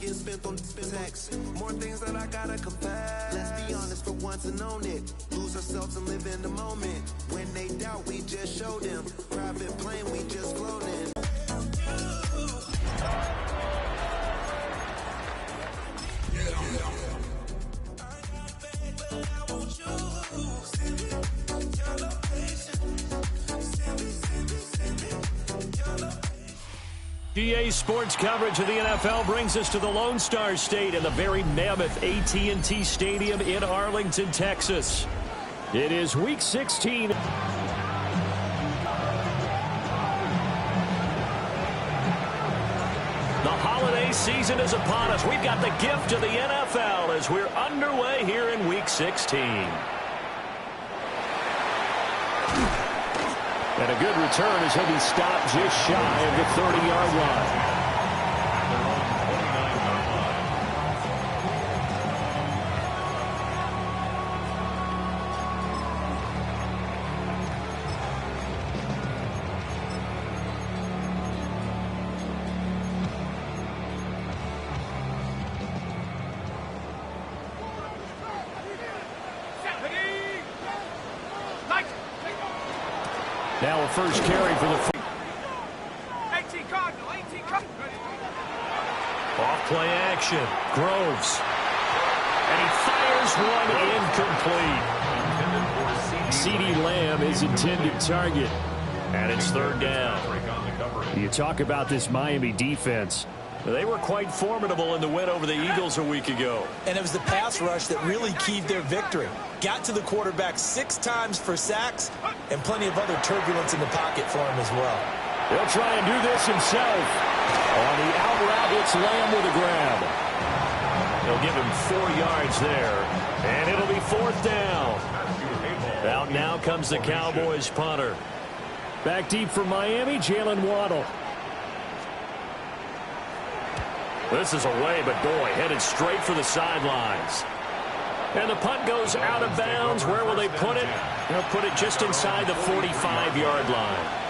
get spent on text. More things that I gotta confess. Let's be honest for once and own it. Lose ourselves and live in the moment. When they doubt, we just show them. Private plane, we just floating. GA Sports coverage of the NFL brings us to the Lone Star State in the very mammoth AT&T Stadium in Arlington, Texas. It is Week 16. The holiday season is upon us. We've got the gift of the NFL as we're underway here in Week 16. And a good return as he'll be stopped just shy of the 30-yard line. Now a first carry for the off play action. Groves. And he fires one incomplete. CeeDee Lamb is intended target. And it's third down. You talk about this Miami defense. They were quite formidable in the win over the Eagles a week ago. And it was the pass rush that really keyed their victory. Got to the quarterback 6 times for sacks and plenty of other turbulence in the pocket for him as well. He'll try and do this himself. On the out route, it's Lamb with a grab. They'll give him 4 yards there, and it'll be fourth down. Out now comes the Cowboys punter. Back deep for Miami, Jalen Waddle. This is away, but boy, headed straight for the sidelines. And the punt goes out of bounds. Where will they put it? They'll put it just inside the 45-yard line.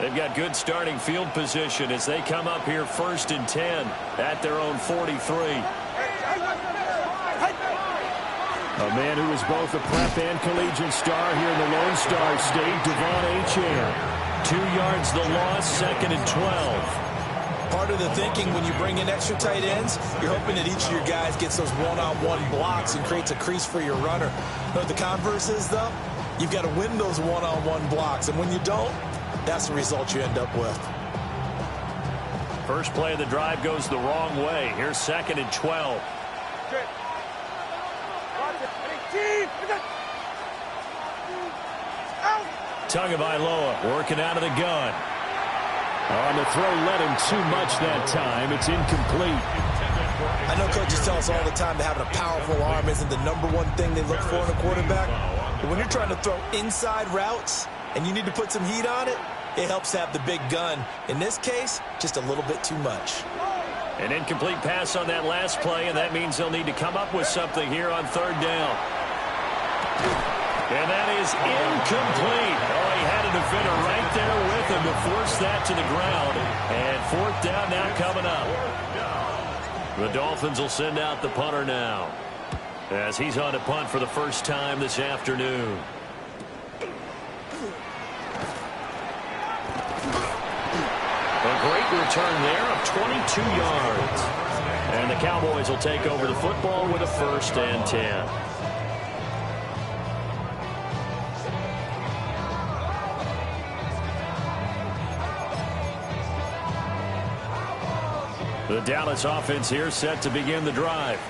They've got good starting field position as they come up here 1st and 10 at their own 43. A man who is both a prep and collegiate star here in the Lone Star State, Ncaa. 2 yards the loss, 2nd and 12. Part of the thinking when you bring in extra tight ends, you're hoping that each of your guys gets those one-on-one blocks and creates a crease for your runner. You know what the converse is, though? You've got to win those one-on-one blocks, and when you don't, that's the result you end up with. First play of the drive goes the wrong way. Here's 2nd and 12. Tagovailoa working out of the gun. On the throw, led him too much that time. It's incomplete. I know coaches tell us all the time that having a powerful arm isn't the #1 thing they look for in a quarterback. But when you're trying to throw inside routes and you need to put some heat on it, it helps to have the big gun. In this case, just a little bit too much. An incomplete pass on that last play, and that means they'll need to come up with something here on 3rd down. And that is incomplete. Oh, he had a defender right there with him to force that to the ground. And 4th down now coming up. The Dolphins will send out the punter now, as he's on to punt for the first time this afternoon. A great return there of 22 yards. And the Cowboys will take over the football with a 1st and 10. The Dallas offense here set to begin the drive.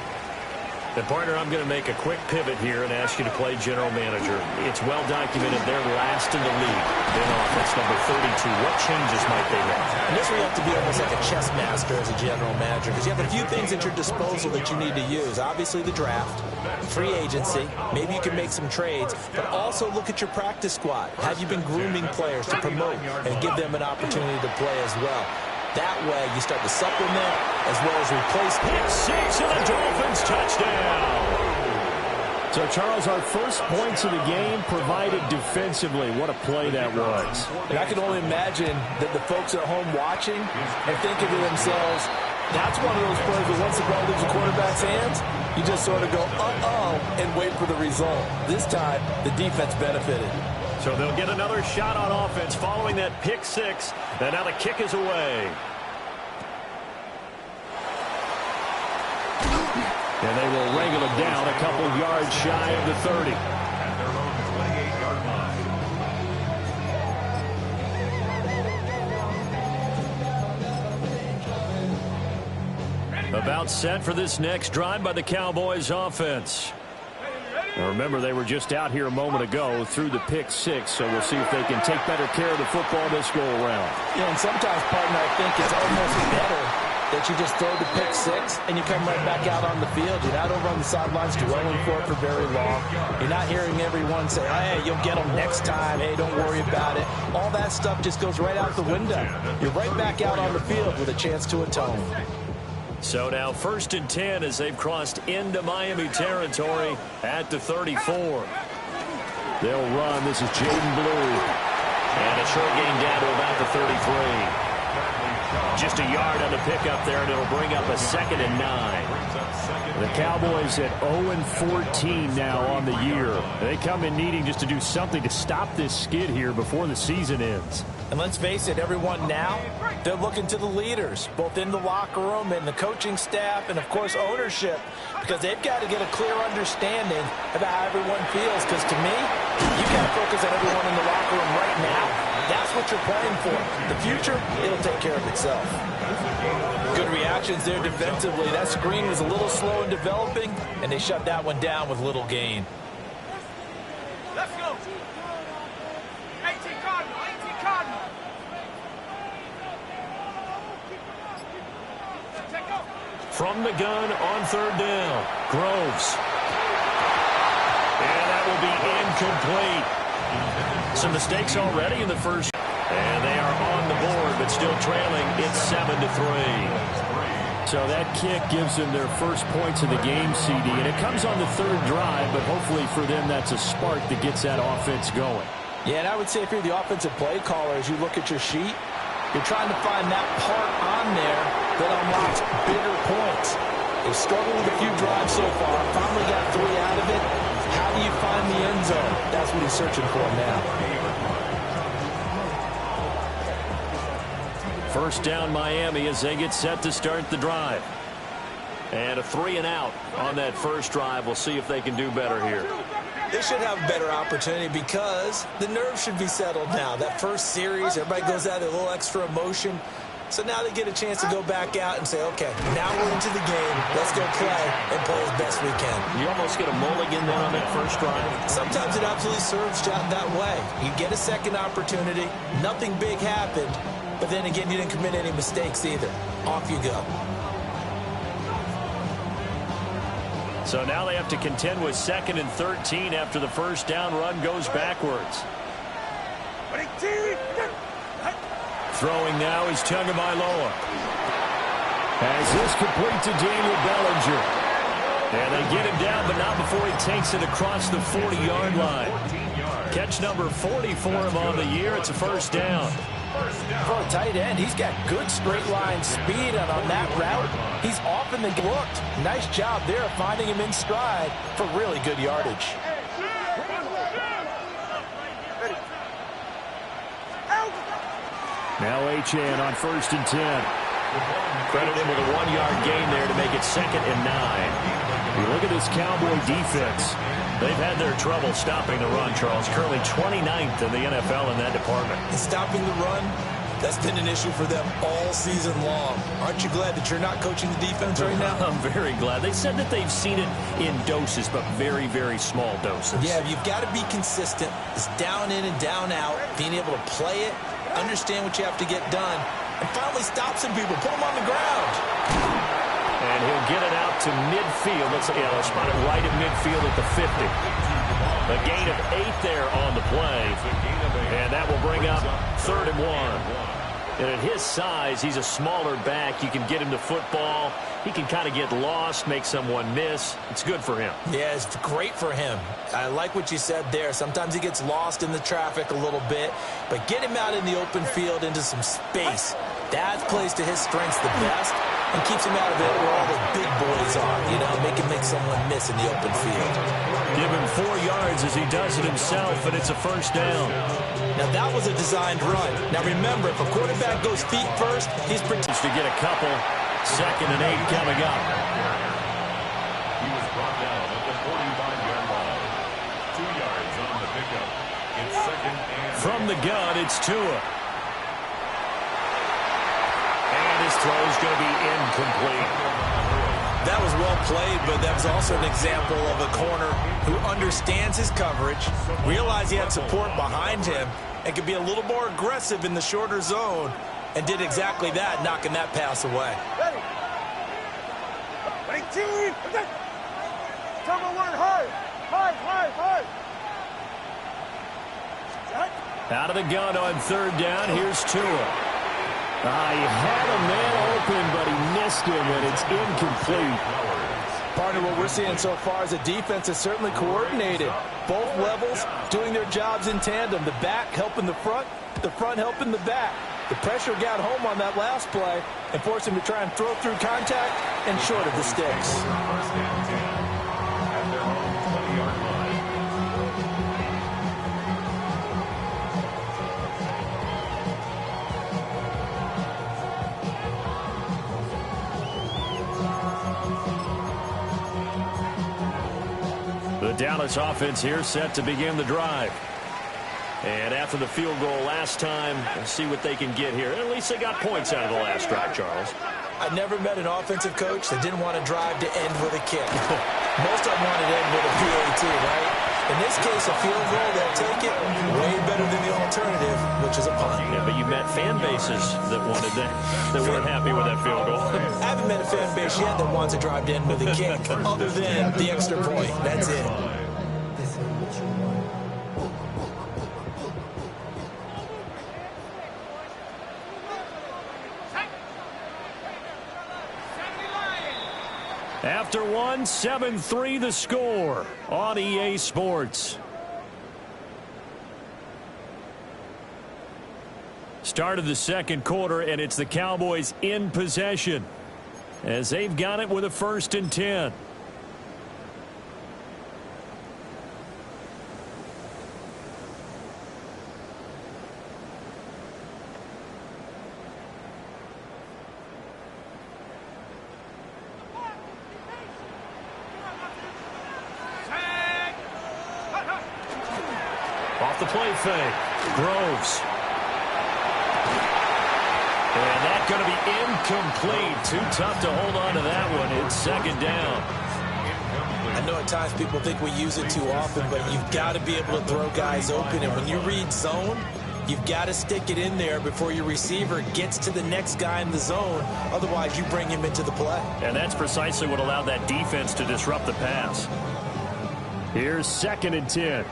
And partner, I'm going to make a quick pivot here and ask you to play general manager. It's well documented they're last in the league in offense, number 32. What changes might they make? And this where you have to be almost like a chess master as a general manager, because you have a few things at your disposal that you need to use. Obviously the draft, free agency, maybe you can make some trades, but also look at your practice squad. Have you been grooming players to promote and give them an opportunity to play as well? That way, you start to supplement as well as replace. Pick six and the Dolphins touchdown. So, Charles, our first points of the game provided defensively. What a play that was. And I can only imagine that the folks at home watching are thinking to themselves, that's one of those plays where once the ball leaves the quarterback's hands, you just sort of go, uh-oh, and wait for the result. This time, the defense benefited. So they'll get another shot on offense following that pick six. And now the kick is away. And they will wrangle it down a couple yards shy of the 30. At their own 28-yard line. About set for this next drive by the Cowboys offense. Now remember, they were just out here a moment ago through the pick six, so we'll see if they can take better care of the football this go around. Yeah, and sometimes, partner, I think it's almost better that you just throw the pick six and you come right back out on the field. You're not over on the sidelines dwelling for it for very long. You're not hearing everyone say, hey, you'll get them next time. Hey, don't worry about it. All that stuff just goes right out the window. You're right back out on the field with a chance to atone. So now 1st and 10 as they've crossed into Miami territory at the 34. They'll run. This is Jaden Blue. And a short gain down to about the 33. Just a yard on the pickup there, and it'll bring up a 2nd and 9. The Cowboys at 0-14 now on the year. They come in needing just to do something to stop this skid here before the season ends. And let's face it, everyone now, they're looking to the leaders, both in the locker room and the coaching staff and, of course, ownership, because they've got to get a clear understanding about how everyone feels. Because to me, you got to focus on everyone in the locker room right now. That's what you're playing for. The future, it'll take care of itself. Good reactions there defensively. That screen was a little slow in developing, and they shut that one down with little gain. Let's go. 18 Cardinal, 18 Cardinal. From the gun on 3rd down, Groves. And that will be incomplete. Some mistakes already in the first. And they are on the board, but still trailing. It's 7-3. So that kick gives them their first points of the game, CD. And it comes on the 3rd drive, but hopefully for them that's a spark that gets that offense going. Yeah, and I would say if you're the offensive play caller, as you look at your sheet, you're trying to find that part on there that unlocks bigger points. They've struggled with a few drives so far. Finally got 3 out of it. How do you find the end zone? That's what he's searching for now. 1st down Miami as they get set to start the drive. And a 3-and-out on that first drive. We'll see if they can do better here. They should have a better opportunity because the nerves should be settled now. That first series, everybody goes out with a little extra emotion. So now they get a chance to go back out and say, okay, now we're into the game. Let's go play and play as best we can. You almost get a mulligan then on that first drive. Sometimes it absolutely serves that way. You get a second opportunity. Nothing big happened. But then again, you didn't commit any mistakes either. Off you go. So now they have to contend with 2nd and 13 after the first down run goes backwards. Throwing now is Tagovailoa. As this complete to Daniel Bellinger. And they get him down, but not before he takes it across the 40-yard line. Catch number 40 for him on the year. It's a 1st down. For a tight end, he's got good straight line speed, and on that route, he's often the looked. Nice job there of finding him in stride for really good yardage. Now Ncaa on 1st and 10. Credit him with a 1-yard gain there to make it 2nd and 9. You look at this Cowboy defense. They've had their trouble stopping the run, Charles. Currently 29th in the NFL in that department. And stopping the run, that's been an issue for them all season long. Aren't you glad that you're not coaching the defense right now? I'm very glad. They said that they've seen it in doses, but very, very small doses. Yeah, you've got to be consistent. It's down in and down out, being able to play it, understand what you have to get done, and finally stop some people, put them on the ground. And he'll get it out to midfield. Let's see, they'll spot it right at midfield at the 50. A gain of 8 there on the play. And that will bring up 3rd and 1. And at his size, he's a smaller back. You can get him to football. He can kind of get lost, make someone miss. It's good for him. Yeah, it's great for him. I like what you said there. Sometimes he gets lost in the traffic a little bit, but get him out in the open field into some space. That plays to his strengths the best and keeps him out of it where all the big boys are, you know, make him make someone miss in the open field. Give him 4 yards as he does it himself, and it's a first down. Now, that was a designed run. Now, remember, if a quarterback goes feet first, he's protected. To get a couple. 2nd and 8 coming up. He was brought down at the 45-yard line. 2 yards on the pickup. It's 2nd and 8. From the gun, it's Tua. And his throw is going to be incomplete. That was well played, but that was also an example of a corner who understands his coverage, realized he had support behind him, and could be a little more aggressive in the shorter zone, and did exactly that, knocking that pass away. Tell me word hard. Hard. Out of the gun on 3rd down. Here's Tua. He had a man open, but he missed him, and it's incomplete. Partner, what we're seeing so far is a defense is certainly coordinated. Both levels doing their jobs in tandem. The back helping the front helping the back. The pressure got home on that last play and forced him to try and throw through contact and short of the sticks. The Dallas offense here set to begin the drive. And after the field goal last time, we'll see what they can get here. At least they got points out of the last drive, Charles. I never met an offensive coach that didn't want to drive to end with a kick. Most of them wanted to end with a PAT, right? In this case, a field goal, they'll take it way better than the alternative, which is a punt. Yeah, but you met fan bases that wanted that weren't happy with that field goal. I haven't met a fan base yet that wants to drive to end with a kick, other than the extra point. That's it. After one, 7-3 the score on EA Sports. Start of the second quarter, and it's the Cowboys in possession as they've got it with a 1st and 10. Off the play fake, Groves. And that's going to be incomplete. Too tough to hold on to that one. It's 2nd down. I know at times people think we use it too often, but you've got to be able to throw guys open. And when you read zone, you've got to stick it in there before your receiver gets to the next guy in the zone. Otherwise, you bring him into the play. And that's precisely what allowed that defense to disrupt the pass. Here's 2nd and 10.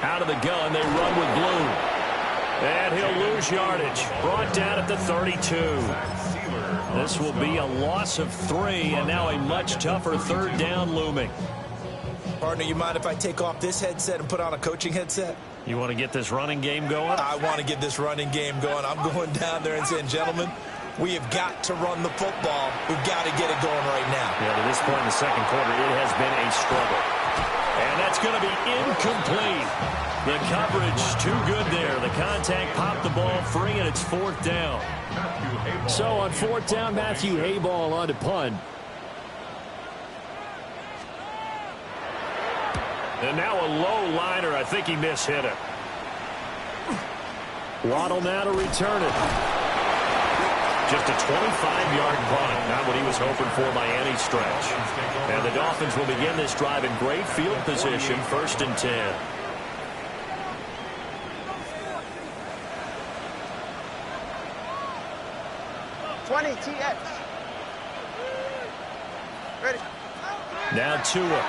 Out of the gun, they run with Blue. And he'll lose yardage. Brought down at the 32. This will be a loss of 3, and now a much tougher 3rd down looming. Partner, you mind if I take off this headset and put on a coaching headset? You want to get this running game going? I want to get this running game going. I'm going down there and saying, gentlemen, we have got to run the football. We've got to get it going right now. Yeah, to this point in the second quarter, it has been a struggle. And that's going to be incomplete. The coverage too good there. The contact popped the ball free, and it's 4th down. So on 4th down, Matthew Hayball on to punt. And now a low liner. I think he mishit it. Waddle now to return it. Just a 25-yard punt. Not what he was hoping for by any stretch. And the Dolphins will begin this drive in great field position, 1st and 10. TX. Ready. Now Tua.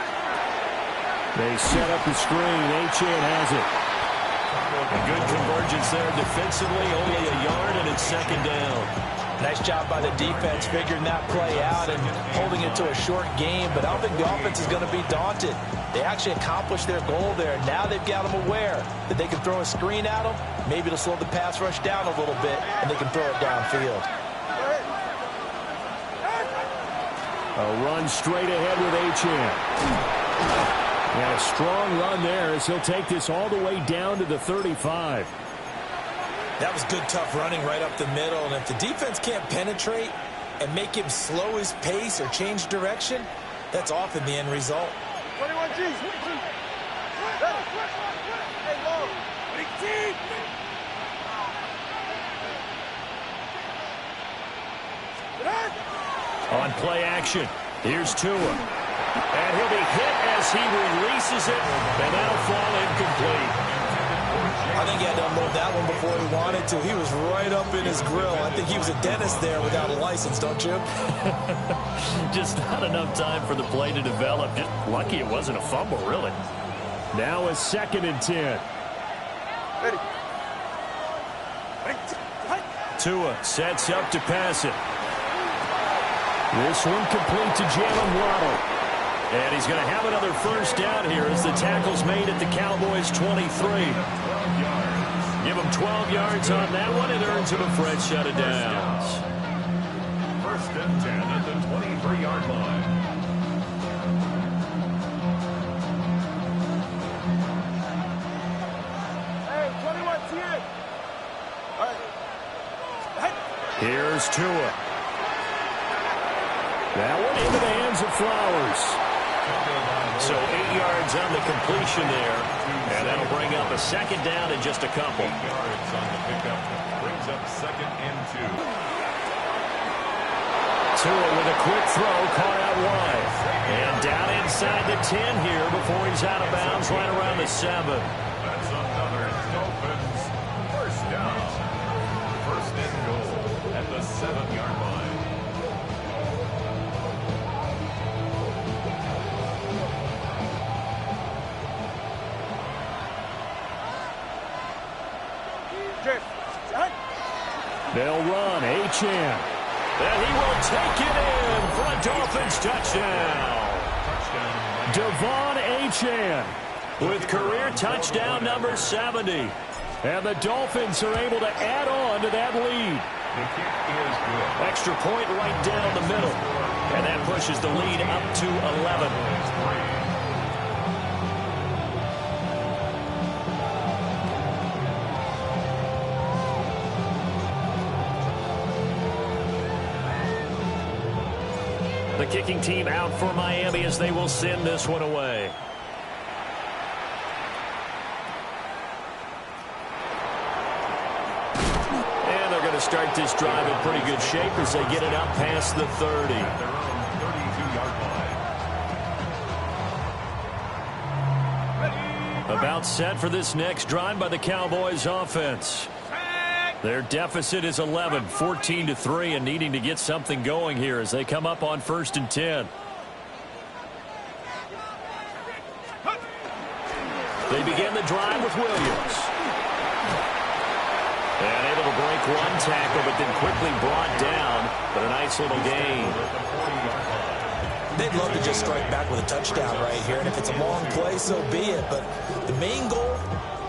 They set up the screen. Ncaa has it. A good convergence there defensively. Only a yard, and it's second down. Nice job by the defense figuring that play out and holding it to a short game. But I don't think the offense is going to be daunted. They actually accomplished their goal there. Now they've got them aware that they can throw a screen at them. Maybe to slow the pass rush down a little bit, and they can throw it downfield. A run straight ahead with Ncaa. And a strong run there as he'll take this all the way down to the 35. That was good, tough running right up the middle. And if the defense can't penetrate and make him slow his pace or change direction, that's often the end result. 21 G's. Hey, long. Big team. On play action, here's Tua. And he'll be hit as he releases it, and that'll fall incomplete. I think he had to unload that one before he wanted to. He was right up in his grill. I think he was a dentist there without a license, don't you? Just not enough time for the play to develop. Just lucky it wasn't a fumble, really. Now a 2nd and 10. Tua sets up to pass it. This one complete to Jalen Waddle. And he's going to have another first down here as the tackle's made at the Cowboys' 23. Give him 12 yards on that one. It earns him a fresh set of downs. 1st and 10 at the 23-yard line. Hey, 21 T8. Here's Tua. That one into the hands of Flowers. So 8 yards on the completion there, and that'll bring up a 2nd down in just a couple. 8 yards on the pickup brings up 2nd and 2. Tua with a quick throw, caught out wide. And down inside the 10 here before he's out of bounds right around the 7. That's another Dolphins first down. 1st and goal at the 7-yard line. They'll run. Ncaa. And he will take it in for a Dolphins touchdown. Devon Ncaa with career touchdown number 70. And the Dolphins are able to add on to that lead. The kick is good. Extra point right down the middle. And that pushes the lead up to 11. The kicking team out for Miami as they will send this one away. And they're going to start this drive in pretty good shape as they get it up past the 30. At their own 32-yard line. About set for this next drive by the Cowboys offense. Their deficit is 11, 14-3, and needing to get something going here as they come up on 1st and 10. They begin the drive with Williams. And able to break one tackle, but then quickly brought down. But a nice little gain. They'd love to just strike back with a touchdown right here, and if it's a long play, so be it. But the main goal,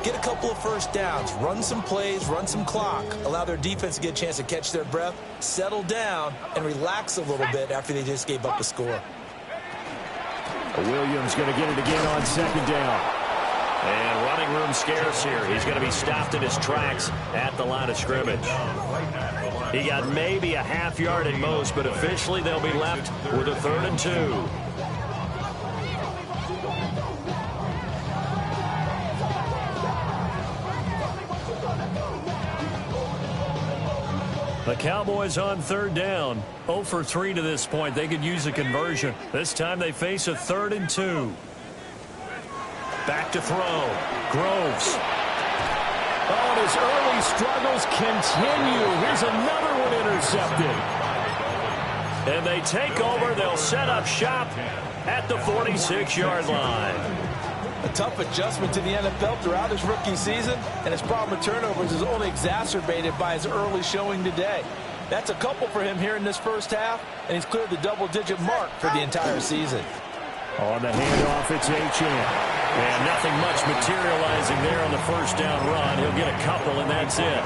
get a couple of first downs, run some plays, run some clock, allow their defense to get a chance to catch their breath, settle down, and relax a little bit after they just gave up a score. Williams going to get it again on 2nd down. And running room scarce here. He's going to be stopped in his tracks at the line of scrimmage. He got maybe a half yard at most, but officially they'll be left with a 3rd and 2. The Cowboys on 3rd down. 0 for 3 to this point. They could use a conversion. This time they face a 3rd and 2. Back to throw. Groves. Oh, and his early struggles continue. Here's another one intercepted. And they take over. They'll set up shop at the 46-yard line. A tough adjustment to the NFL throughout his rookie season, and his problem with turnovers is only exacerbated by his early showing today. That's a couple for him here in this first half, and he's cleared the double-digit mark for the entire season. On the handoff, it's Ncaa. And nothing much materializing there on the first down run. He'll get a couple, and that's it.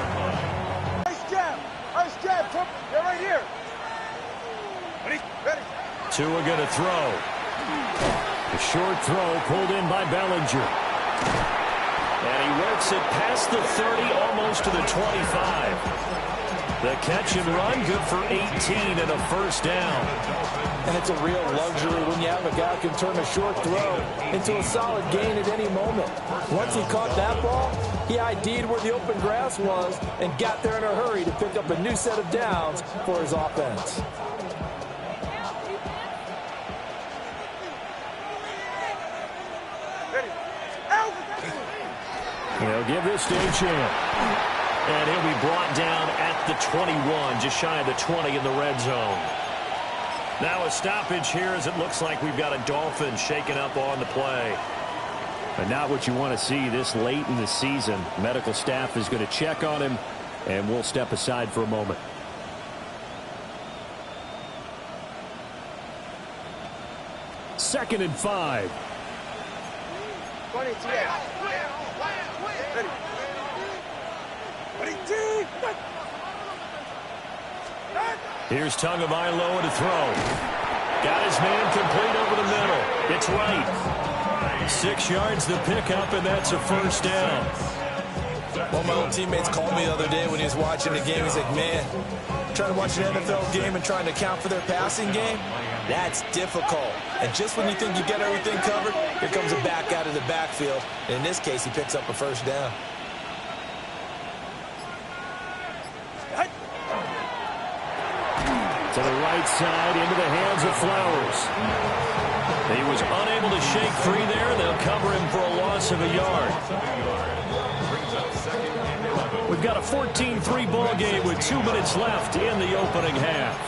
Nice jab. Nice jab. They're right here. Ready. Tua going to throw. The short throw pulled in by Bellinger. And he works it past the 30, almost to the 25. The catch and run, good for 18 and a first down. And it's a real luxury when you have a guy who can turn a short throw into a solid gain at any moment. Once he caught that ball, he ID'd where the open grass was and got there in a hurry to pick up a new set of downs for his offense. He'll give this to Ncaa. And he'll be brought down at the 21, just shy of the 20 in the red zone. Now a stoppage here as it looks like we've got a Dolphin shaken up on the play. But not what you want to see this late in the season. Medical staff is going to check on him, and we'll step aside for a moment. Second and 5. 20 TS. Ready. Here's Tagovailoa to throw. Got his man complete over the middle. It's right. 6 yards the pickup, and that's a first down. One of my old teammates called me the other day when he was watching the game. He's like, man, trying to watch an NFL game and trying to account for their passing game, that's difficult. And just when you think you get everything covered, here comes a back out of the backfield. And in this case, he picks up a first down. To the right side, into the hands of Flowers. He was unable to shake free there. They'll cover him for a loss of a yard. We've got a 14-3 ball game with 2 minutes left in the opening half.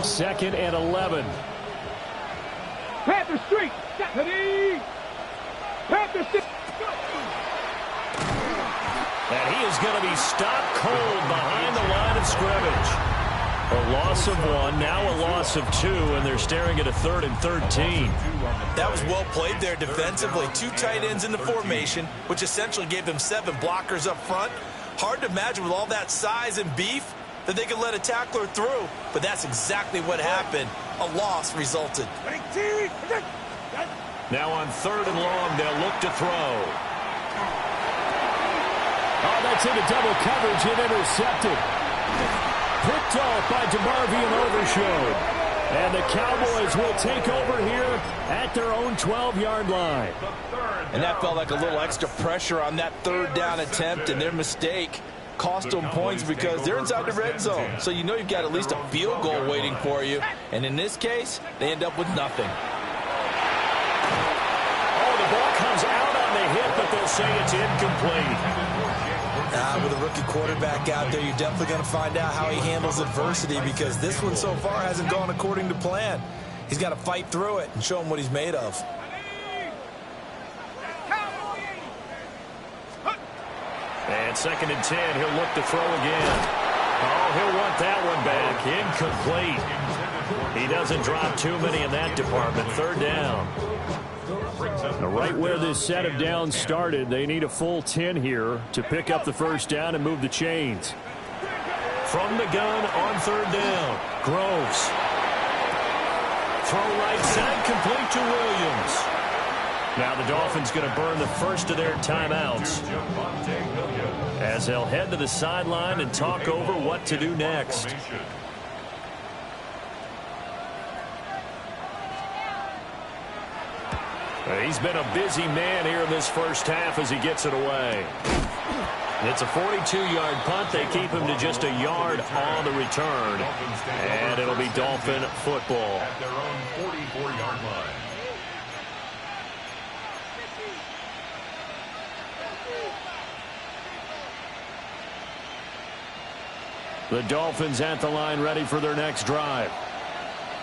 Second and 11. Panther Street. Panther Street. And he is going to be stopped cold behind the line of scrimmage. A loss of 1, now a loss of 2, and they're staring at a 3rd and 13. That was well played there defensively. 2 tight ends in the formation, which essentially gave them 7 blockers up front. Hard to imagine with all that size and beef that they could let a tackler through, but that's exactly what happened. A loss resulted. Now on 3rd and long, they'll look to throw. Oh, that's into double coverage and intercepted. Picked off by DeMarvion Overshown. And the Cowboys will take over here at their own 12-yard line. And that felt like a little extra pressure on that 3rd down attempt, and their mistake cost them points because they're inside the red zone. So you know you've got at least a field goal waiting for you. And in this case, they end up with nothing. Oh, the ball comes out on the hit, but they'll say it's incomplete. With a rookie quarterback out there, you're definitely going to find out how he handles adversity because this one so far hasn't gone according to plan. He's got to fight through it and show him what he's made of. And 2nd and 10, he'll look to throw again. Oh, he'll want that one back. Incomplete. He doesn't drop too many in that department. 3rd down. Right where this set of downs started, they need a full 10 here to pick up the first down and move the chains. From the gun on 3rd down, Groves. Throw right side, complete to Williams. Now the Dolphins going to burn the first of their timeouts as they'll head to the sideline and talk over what to do next. He's been a busy man here in this first half as he gets it away. It's a 42-yard punt. They keep him to just a yard on the return. And it'll be Dolphin football. At their own 44-yard line. The Dolphins at the line ready for their next drive.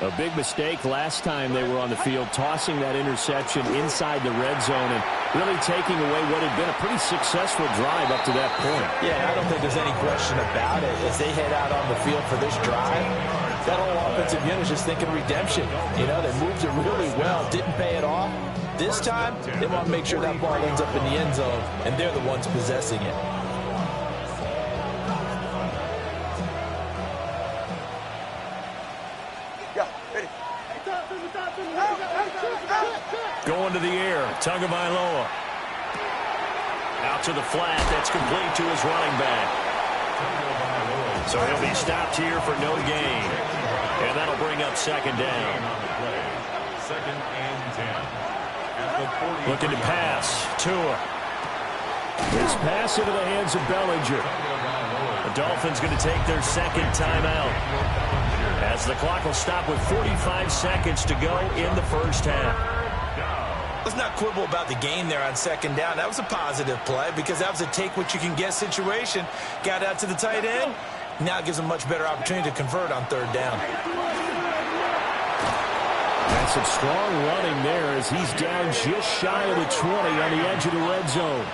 A big mistake last time they were on the field, tossing that interception inside the red zone and really taking away what had been a pretty successful drive up to that point. Yeah, I don't think there's any question about it. As they head out on the field for this drive, that whole offensive unit is just thinking redemption. You know, they moved it really well, didn't pay it off. This time, they want to make sure that ball ends up in the end zone, and they're the ones possessing it. Going to the air, Tagovailoa. Out to the flat, that's complete to his running back. So he'll be stopped here for no gain. And that'll bring up second down. Second and 10. Looking to pass. Tua. His pass into the hands of Bellinger. The Dolphins going to take their second timeout, as the clock will stop with 45 seconds to go in the first half. Let's not quibble about the gain there on second down. That was a positive play because that was a take-what-you-can-get situation. Got out to the tight end. Now it gives him a much better opportunity to convert on third down. That's some strong running there as he's down just shy of the 20 on the edge of the red zone.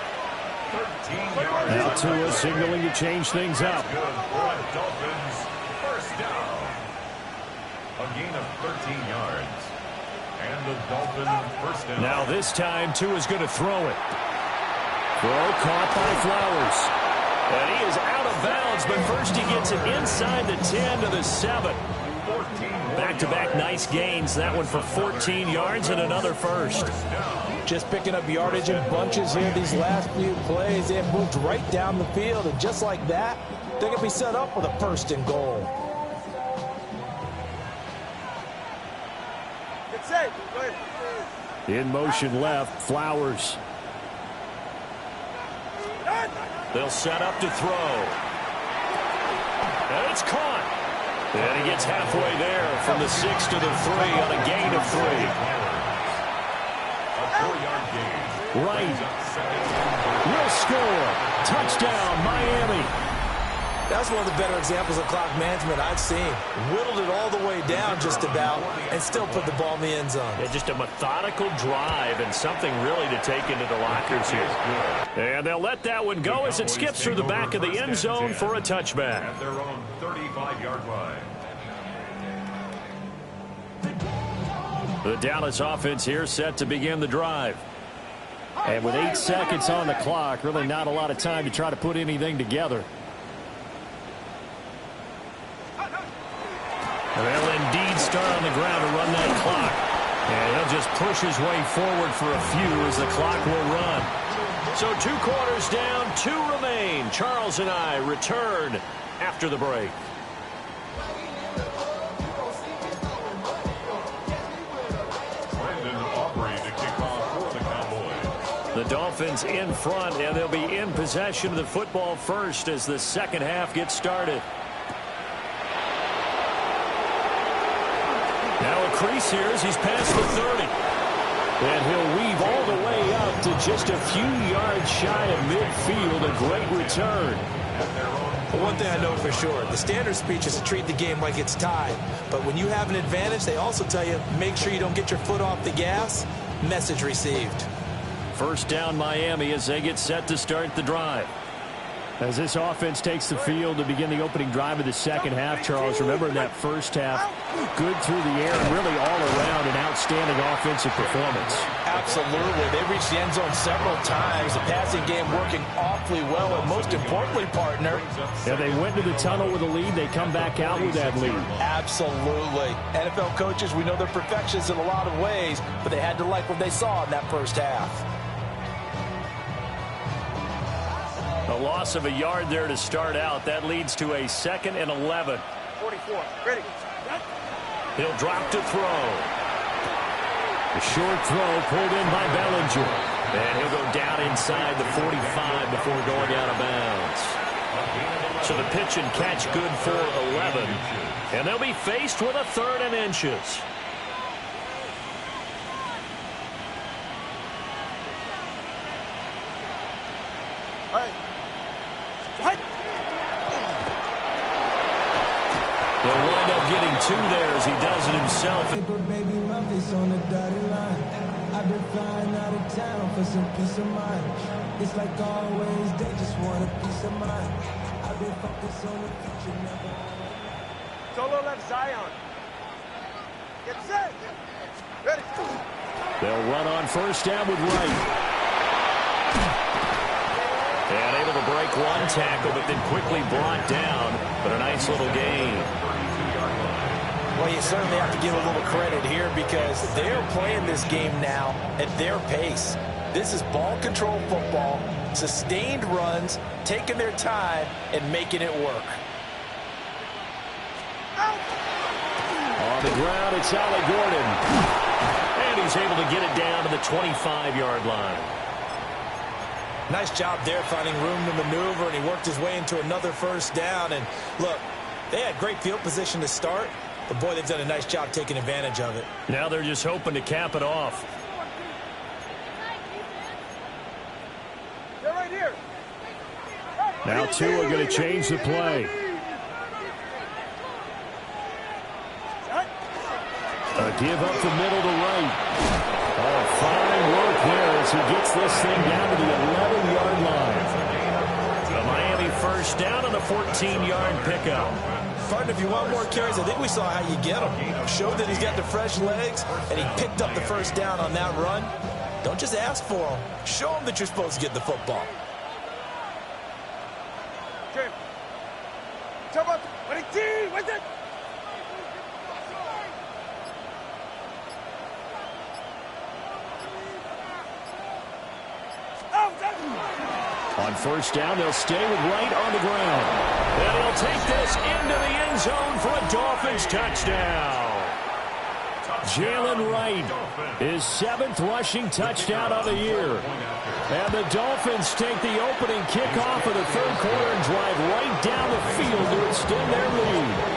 Now Tua signaling to change things up. Dolphins first down. A gain of 13 yards. And the Dolphins first down. Now this time Tua's going to throw it. Throw caught by Flowers. And he is out of bounds, but first he gets it inside the 10 to the 7. Back-to-back nice gains. That one for 14 yards and another first. Just picking up yardage in bunches here these last few plays. They have moved right down the field, and just like that, they're going to be set up with a first and goal. Get safe. Go ahead. In motion left, Flowers. They'll set up to throw. And it's caught. And he gets halfway there from the 6 to the 3 on a gain of 3. A 4-yard gain. Right. Will score. Touchdown, Miami. That's one of the better examples of clock management I've seen. Whittled it all the way down just about and still put the ball in the end zone. Yeah, just a methodical drive and something really to take into the lockers here. And they'll let that one go as it skips through the back of the end zone for a touchback. At their own 35-yard line. The Dallas offense here set to begin the drive. And with 8 seconds on the clock, really not a lot of time to try to put anything together. They'll indeed start on the ground to run that clock. And he'll just push his way forward for a few as the clock will run. So 2 quarters down, 2 remain. Charles and I return after the break. The Dolphins in front, and they'll be in possession of the football first as the second half gets started. Now a crease here as he's past the 30. And he'll weave all the way up to just a few yards shy of midfield. A great return. But one thing I know for sure, the standard speech is to treat the game like it's tied. But when you have an advantage, they also tell you, make sure you don't get your foot off the gas. Message received. First down Miami as they get set to start the drive. As this offense takes the field to begin the opening drive of the second half, Charles, remember in that first half, good through the air and really all around an outstanding offensive performance. Absolutely. They reached the end zone several times. The passing game working awfully well, and most importantly, partner. Yeah, they went to the tunnel with a lead. They come back out with that lead. Absolutely. NFL coaches, we know they're perfectionists in a lot of ways, but they had to like what they saw in that first half. A loss of a yard there to start out. That leads to a 2nd and 11. 44. Ready. He'll drop to throw. A short throw pulled in by Bellinger. And he'll go down inside the 45 before going out of bounds. So the pitch and catch good for 11. And they'll be faced with a 3rd and inches. They'll wind up getting 2 there as he does it himself. Baby, my face on the dotted line. I've been flying out of town for some peace of mind. It's like always, they just want a peace of mind. I've been focused on the future, never. Solo left Zion. Get set. Ready. They'll run on first down with Wright. And able to break one tackle, but then quickly brought down. But a nice little gain. Well, you certainly have to give a little credit here because they're playing this game now at their pace. This is ball control football, sustained runs, taking their time, and making it work. On the ground, it's Ali Gordon. And he's able to get it down to the 25-yard line. Nice job there finding room to maneuver, and he worked his way into another first down. And look, they had great field position to start, but boy, they've done a nice job taking advantage of it. Now they're just hoping to cap it off. They're right here. Now two are going to change the play. A give up the middle to Wright. Oh, fine work there as he gets this thing down to the 11-yard line. The Miami first down on the 14-yard pickup. Partner, if you want more carries, I think we saw how you get them. Showed that he's got the fresh legs, and he picked up the first down on that run. Don't just ask for them. Show them that you're supposed to get the football. Okay. Jump up. What it is? What's it? On first down, they'll stay with Wright on the ground. And he'll take this into the end zone for a Dolphins touchdown. Jalen Wright, his 7th rushing touchdown of the year. And the Dolphins take the opening kickoff of the third quarter and drive right down the field to extend their lead.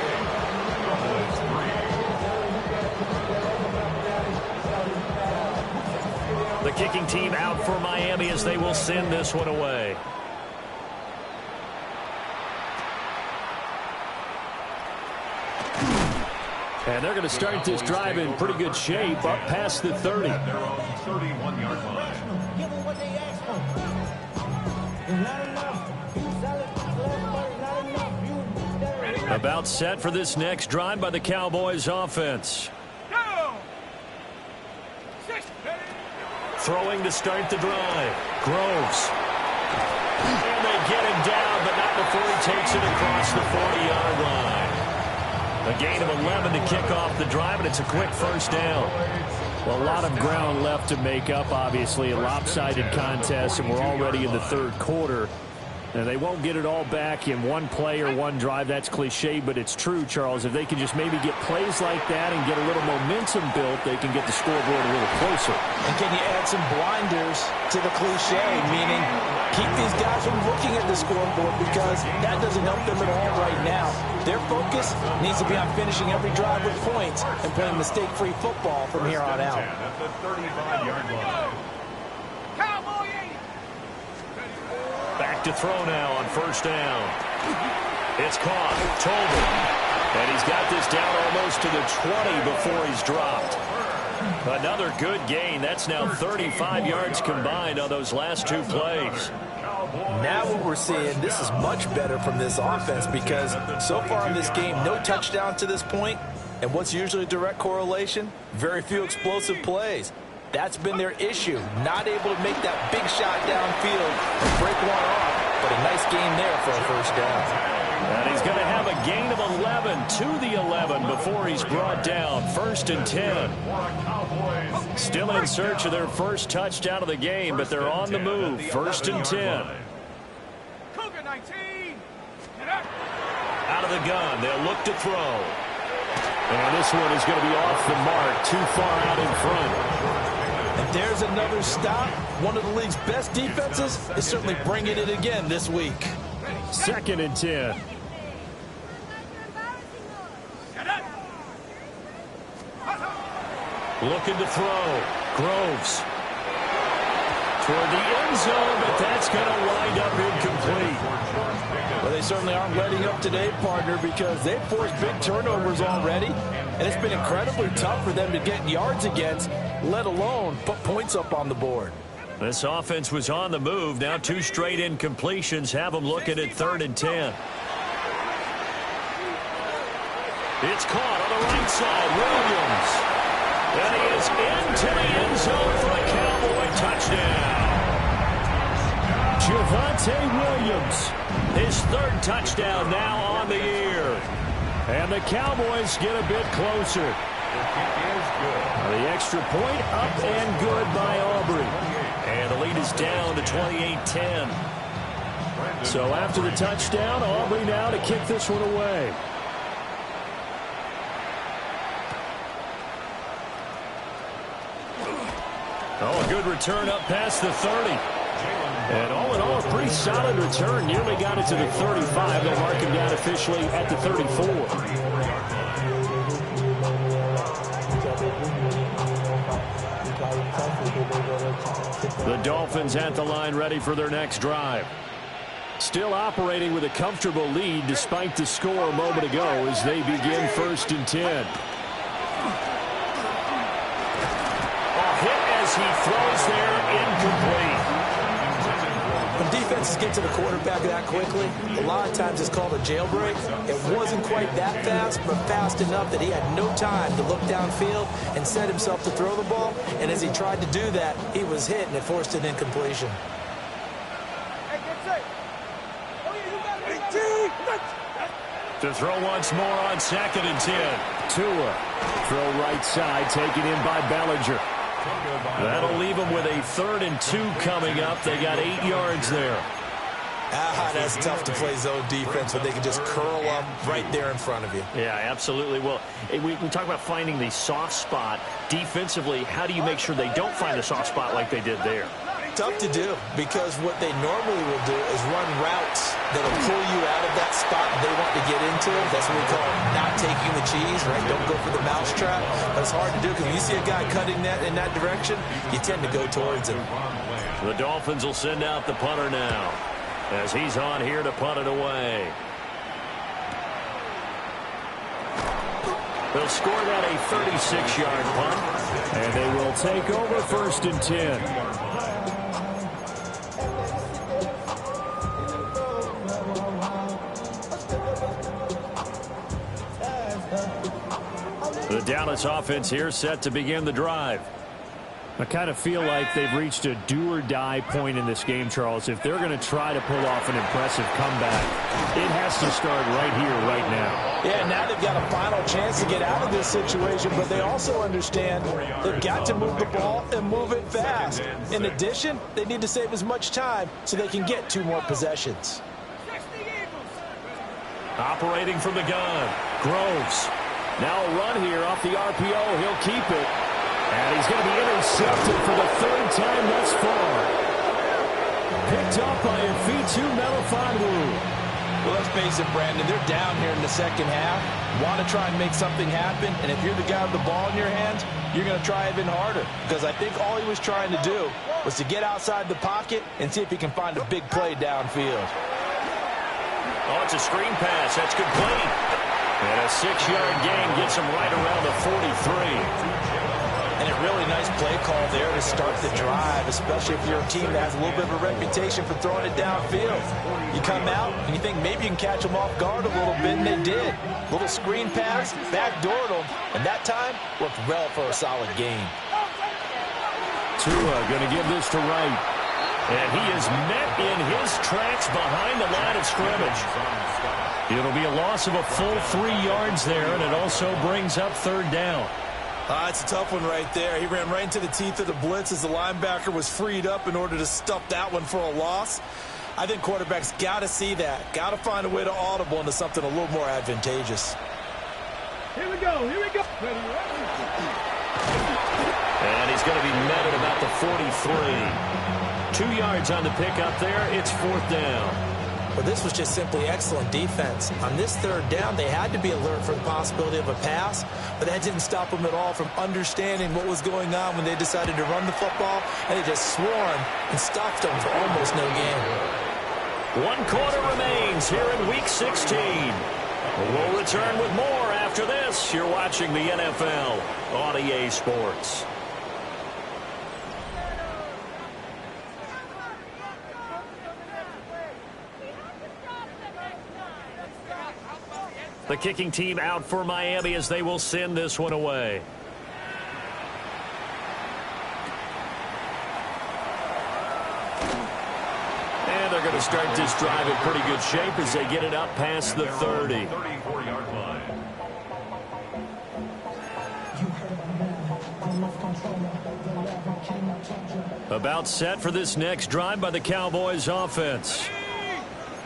The kicking team out for Miami as they will send this one away. And they're going to start this drive in pretty good shape up past the 30. At their own 31-yard line. Give them what they asked for. It's not enough. You sell it. Not enough. You About set for this next drive by the Cowboys offense. Throwing to start the drive. Groves. And they get him down, but not before he takes it across the 40-yard line. A gain of 11 to kick off the drive, and it's a quick first down. Well, a lot of ground left to make up, obviously. A lopsided contest, and we're already in the third quarter. And they won't get it all back in one play or one drive. That's cliche, but it's true, Charles. If they can just maybe get plays like that and get a little momentum built, they can get the scoreboard a little closer. And can you add some blinders to the cliche, meaning keep these guys from looking at the scoreboard because that doesn't help them at all right now. Their focus needs to be on finishing every drive with points and playing mistake-free football from here on out. At the 35-yard line. Back to throw now on first down. It's caught. Tolbert. And he's got this down almost to the 20 before he's dropped. Another good gain. That's now 35 yards combined on those last two plays. Now what we're seeing, this is much better from this offense because so far in this game, no touchdown to this point. And what's usually a direct correlation? Very few explosive plays. That's been their issue. Not able to make that big shot downfield and break one off. But a nice gain there for a first down. And he's going to have a gain of 11 to the 11 before he's brought down. 1st and 10. Still in search of their first touchdown of the game, but they're on the move. 1st and 10. Cougar 19. Out of the gun. They'll look to throw. And this one is going to be off the mark. Too far out in front. And there's another stop. One of the league's best defenses is certainly bringing it again this week. 2nd and 10. Looking to throw. Groves. Toward the end zone, but that's going to wind up incomplete. Well, they certainly aren't letting up today, partner, because they've forced big turnovers already, and it's been incredibly tough for them to get yards against, let alone put points up on the board. This offense was on the move. Now 2 straight incompletions have them looking at 3rd and 10. It's caught on the right side. Williams. And he is into the end zone for a Cowboy touchdown. Javonte Williams. His 3rd touchdown now on the year. And the Cowboys get a bit closer. The extra point up and good by Aubrey. And the lead is down to 28-10. So after the touchdown, Aubrey now to kick this one away. Oh, a good return up past the 30. And all in all, a pretty solid return. Nearly got it to the 35. They'll mark him down officially at the 34. The Dolphins at the line ready for their next drive. Still operating with a comfortable lead despite the score a moment ago as they begin 1st and 10. He throws there, incomplete. When defenses get to the quarterback that quickly, a lot of times it's called a jailbreak. It wasn't quite that fast, but fast enough that he had no time to look downfield and set himself to throw the ball. And as he tried to do that, he was hit, and it forced an incompletion. To throw once more on 2nd and 10. Tua. Throw right side, taken in by Bellinger. That'll leave them with a 3rd and 2 coming up. They got 8 yards there. That's tough to play zone defense when they can just curl up right there in front of you. Yeah, absolutely. Well, we talk about finding the soft spot. Defensively, how do you make sure they don't find the soft spot like they did there? Tough to do, because what they normally will do is run routes that'll pull you out of that spot they want to get into. That's what we call not taking the cheese, right? Don't go for the mousetrap. But it's hard to do because when you see a guy cutting that in that direction, you tend to go towards him. The Dolphins will send out the punter now as he's on here to punt it away. They'll score that a 36-yard punt, and they will take over 1st and 10. The Dallas offense here set to begin the drive. I kind of feel like they've reached a do-or-die point in this game, Charles. If they're going to try to pull off an impressive comeback, it has to start right here, right now. Yeah, now they've got a final chance to get out of this situation, but they also understand they've got to move the ball and move it fast. In addition, they need to save as much time so they can get 2 more possessions. Operating from the gun, Groves. Now a run here off the RPO. He'll keep it. And he's going to be intercepted for the 3rd time thus far. Picked up by Afitu Melifonwu. Well, let's face it, Brandon, they're down here in the second half. Want to try and make something happen, and if you're the guy with the ball in your hands, you're going to try even harder. Because I think all he was trying to do was to get outside the pocket and see if he can find a big play downfield. Oh, it's a screen pass. That's complete. And a 6-yard gain gets him right around the 43. And a really nice play call there to start the drive, especially if you're a team that has a little bit of a reputation for throwing it downfield. You come out and you think maybe you can catch them off guard a little bit, and they did. Little screen pass, backdoored them, and that time worked well for a solid gain. Tua going to give this to Wright. And he is met in his tracks behind the line of scrimmage. It'll be a loss of a full 3 yards there, and it also brings up 3rd down. It's a tough one right there. He ran right into the teeth of the blitz as the linebacker was freed up in order to stuff that one for a loss. I think quarterbacks got to see that. Got to find a way to audible into something a little more advantageous. Here we go. Here we go. And he's going to be met at about the 43. 2 yards on the pickup there. It's 4th down. Well, this was just simply excellent defense. On this 3rd down, they had to be alert for the possibility of a pass, but that didn't stop them at all from understanding what was going on when they decided to run the football, and they just swarmed and stopped them for almost no gain. One quarter remains here in Week 16. We'll return with more after this. You're watching the NFL on EA Sports. The kicking team out for Miami as they will send this one away. And they're going to start this drive in pretty good shape as they get it up past the 30. 34-yard line. About set for this next drive by the Cowboys offense.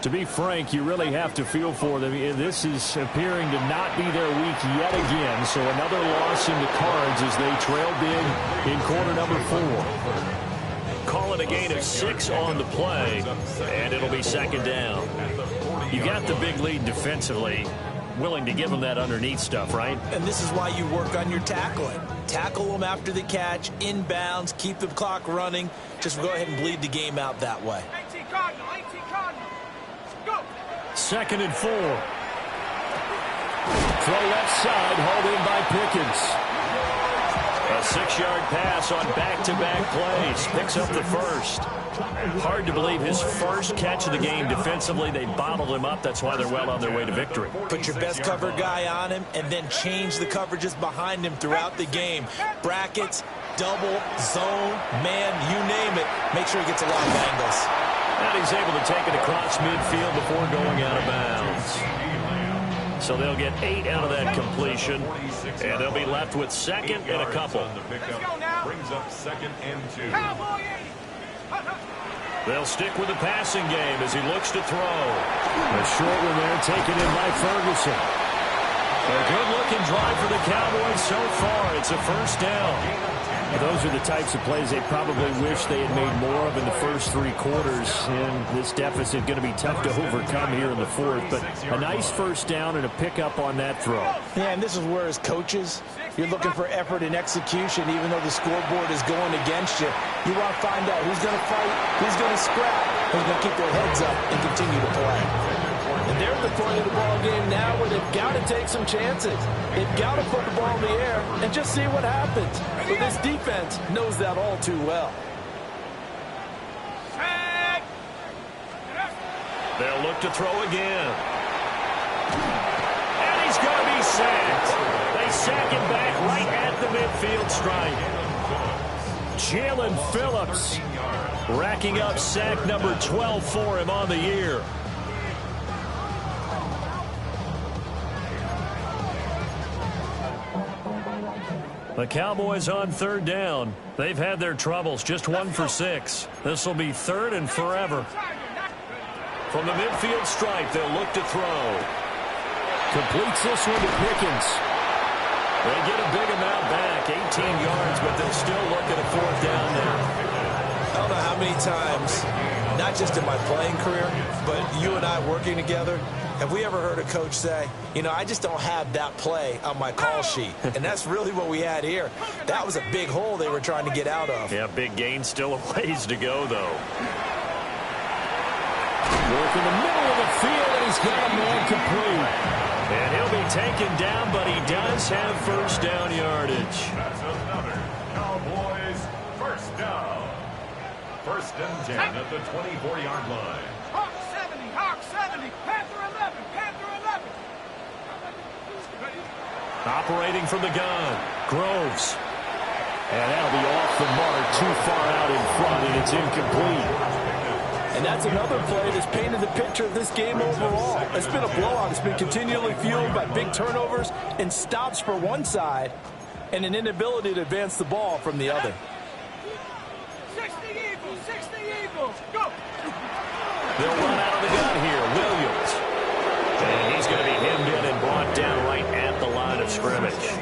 To be frank, you really have to feel for them. This is appearing to not be their week yet again. So another loss in the cards as they trail big in quarter number 4. Call it a gain of 6 on the play, and it'll be second down. You got the big lead defensively. Willing to give them that underneath stuff, right? And this is why you work on your tackling. Tackle them after the catch, inbounds, keep the clock running. Just go ahead and bleed the game out that way. 18 Cardinal, 18 Cardinal. Go. Second and 4. Throw left side, hauled in by Pickens. A 6-yard pass on back-to-back plays. Picks up the first. Hard to believe his first catch of the game defensively. They bottled him up. That's why they're well on their way to victory. Put your best cover guy on him and then change the coverages behind him throughout the game. Brackets, double, zone, man, you name it. Make sure he gets a lot of angles. And he's able to take it across midfield before going out of bounds. So they'll get 8 out of that completion, and they'll be left with second and a couple. Brings up second and 2. They'll stick with the passing game as he looks to throw. A short one there taken in by Ferguson. A good-looking drive for the Cowboys so far. It's a first down. Those are the types of plays they probably wish they had made more of in the first 3 quarters. And this deficit going to be tough to overcome here in the 4th. But a nice first down and a pickup on that throw. Yeah, and this is where as coaches, you're looking for effort and execution even though the scoreboard is going against you. You want to find out who's going to fight, who's going to scrap, who's going to keep their heads up and continue to play. And they're at the point of the ball game now where they've got to take some chances. They've got to put the ball in the air and just see what happens. But this defense knows that all too well. They'll look to throw again. And he's going to be sacked. They sack him back right at the midfield stripe. Jalen Phillips racking up sack number 12 for him on the year. The Cowboys on third down. They've had their troubles, just 1 for 6. This will be third and forever. From the midfield stripe, they'll look to throw. Completes this one to Pickens. They get a big amount back, 18 yards, but they'll still look at a 4th down there. I don't know how many times, not just in my playing career, but you and I working together, have we ever heard a coach say, you know, I just don't have that play on my call sheet? And that's really what we had here. That was a big hole they were trying to get out of. Yeah, big gain, still a ways to go, though. Work in the middle of the field, and he's got a man complete. And he'll be taken down, but he does have first down yardage. That's another Cowboys first down. First and 10 at the 24-yard line. Hawk 70, Hawk 70, Panther 11, Panther 11. Operating from the gun, Groves. And that'll be off the mark, too far out in front, and it's incomplete. And that's another play that's painted the picture of this game overall. It's been a blowout. It's been continually fueled by big turnovers and stops for one side and an inability to advance the ball from the other. 60 Eagles, 60 Eagles, go! They'll run out of the gun here, Williams. And he's going to be hemmed in and brought down right at the line of scrimmage.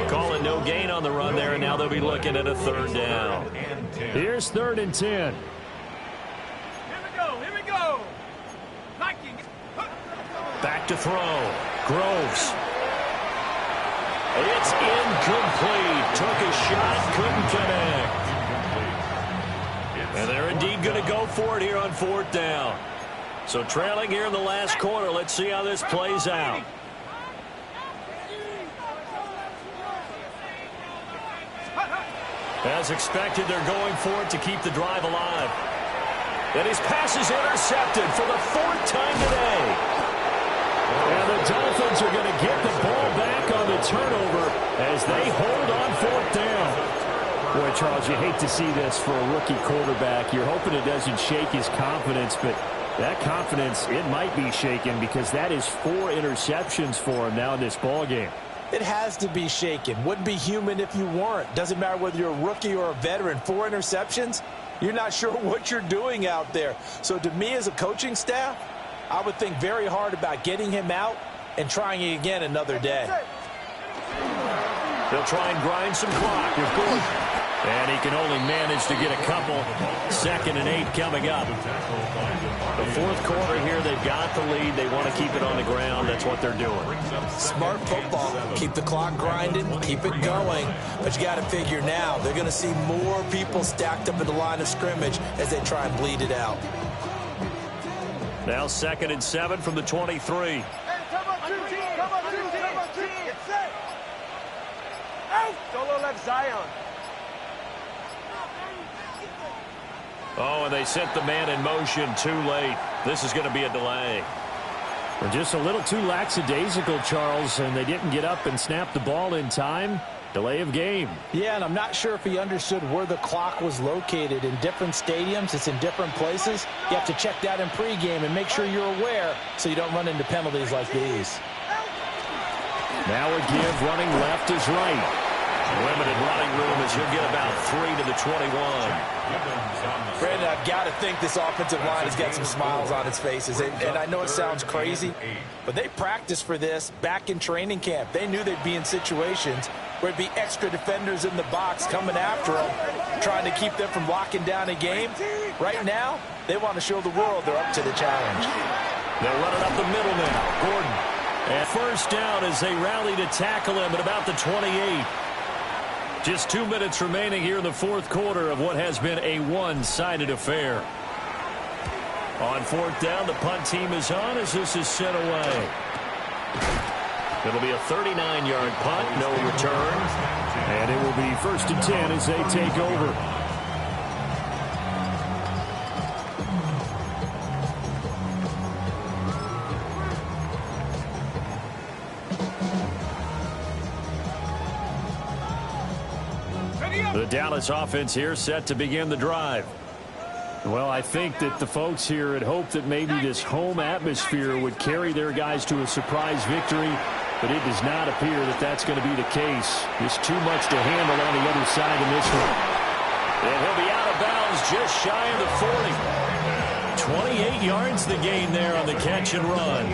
Calling no gain on the run there, and now they'll be looking at a third down. Here's 3rd and 10. Here we go. Nike. Back to throw. Groves. It's incomplete. Took a shot, couldn't connect. And they're indeed going to go for it here on 4th down. So trailing here in the last quarter. Let's see how this plays out. As expected, they're going for it to keep the drive alive. And his pass is intercepted for the 4th time today. And the Dolphins are going to get the ball back on the turnover as they hold on 4th down. Boy, Charles, you hate to see this for a rookie quarterback. You're hoping it doesn't shake his confidence, but that confidence, it might be shaken because that is 4 interceptions for him now in this ball game. It has to be shaken. Wouldn't be human if you weren't. Doesn't matter whether you're a rookie or a veteran. 4 interceptions, you're not sure what you're doing out there. So to me as a coaching staff, I would think very hard about getting him out and trying it again another day. They'll try and grind some clock with Gordon. And he can only manage to get a couple. 2nd and 8 coming up. The 4th quarter here, they've got the lead. They want to keep it on the ground. That's what they're doing. Smart football. Keep the clock grinding. Keep it going. But you got to figure now, they're going to see more people stacked up in the line of scrimmage as they try and bleed it out. Now 2nd and 7 from the 23. Solo left Zion. Oh, and they sent the man in motion too late. This is going to be a delay. We're just a little too lackadaisical, Charles, and they didn't get up and snap the ball in time. Delay of game. Yeah, and I'm not sure if he understood where the clock was located. In different stadiums, it's in different places. You have to check that in pregame and make sure you're aware so you don't run into penalties like these. Now a give, running left is right. Limited running room as he'll get about 3 to the 21. Brandon, I've got to think this offensive line has got some smiles on its faces. And I know it sounds crazy, but they practiced for this back in training camp. They knew they'd be in situations where it'd be extra defenders in the box coming after them, trying to keep them from locking down a game. Right now, they want to show the world they're up to the challenge. They'll run it up the middle now. Gordon. And 1st down as they rally to tackle him at about the 28. Just 2 minutes remaining here in the 4th quarter of what has been a one-sided affair. On 4th down, the punt team is on as this is sent away. It'll be a 39-yard punt, no return. And it will be 1st and 10 as they take over. The Dallas offense here set to begin the drive. Well, I think that the folks here had hoped that maybe this home atmosphere would carry their guys to a surprise victory, but it does not appear that that's going to be the case. Just too much to handle on the other side in this one. And he'll be out of bounds just shy of the 40. 28 yards the gain there on the catch and run.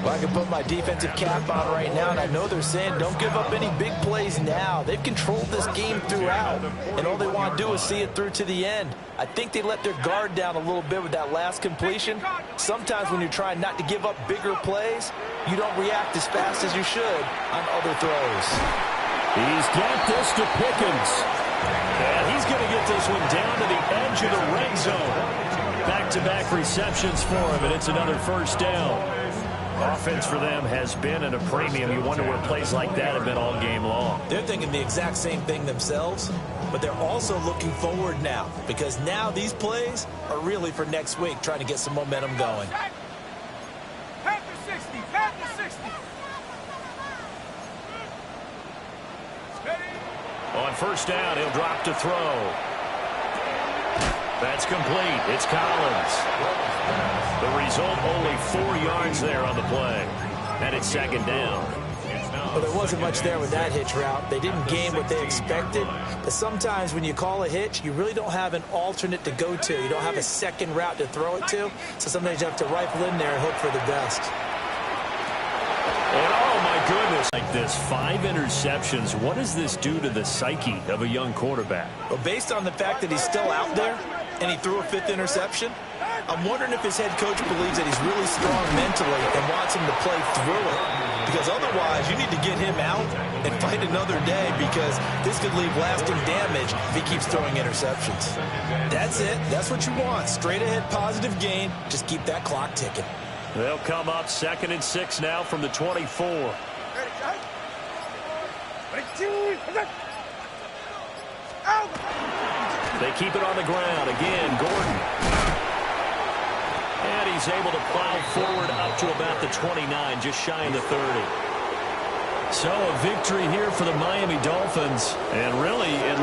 Well, I can put my defensive cap on right now, and I know they're saying don't give up any big plays now. They've controlled this game throughout, and all they want to do is see it through to the end. I think they let their guard down a little bit with that last completion. Sometimes when you're trying not to give up bigger plays, you don't react as fast as you should on other throws. He's got this to Pickens. And he's going to get this one down to the edge of the red zone. Back-to-back receptions for him, and it's another 1st down. Offense for them has been at a premium. You wonder where plays like that have been all game long. They're thinking the exact same thing themselves, but they're also looking forward now because now these plays are really for next week, trying to get some momentum going. Pass to 60. Pass to 60. On 1st down, he'll drop to throw. That's complete. It's Collins. The result, only 4 yards there on the play. And it's 2nd down. Well, there wasn't much there with that hitch route. They didn't gain what they expected. But sometimes when you call a hitch, you really don't have an alternate to go to. You don't have a second route to throw it to. So sometimes you have to rifle in there and hope for the best. And oh, my goodness. Like this, 5 interceptions. What does this do to the psyche of a young quarterback? Well, based on the fact that he's still out there and he threw a 5th interception, I'm wondering if his head coach believes that he's really strong mentally and wants him to play through it. Because otherwise, you need to get him out and fight another day, because this could leave lasting damage if he keeps throwing interceptions. That's it. That's what you want. Straight ahead positive gain. Just keep that clock ticking. They'll come up 2nd and 6 now from the 24. They keep it on the ground. Again, Gordon. And he's able to plow forward up to about the 29, just shy of the 30. So a victory here for the Miami Dolphins. And really, it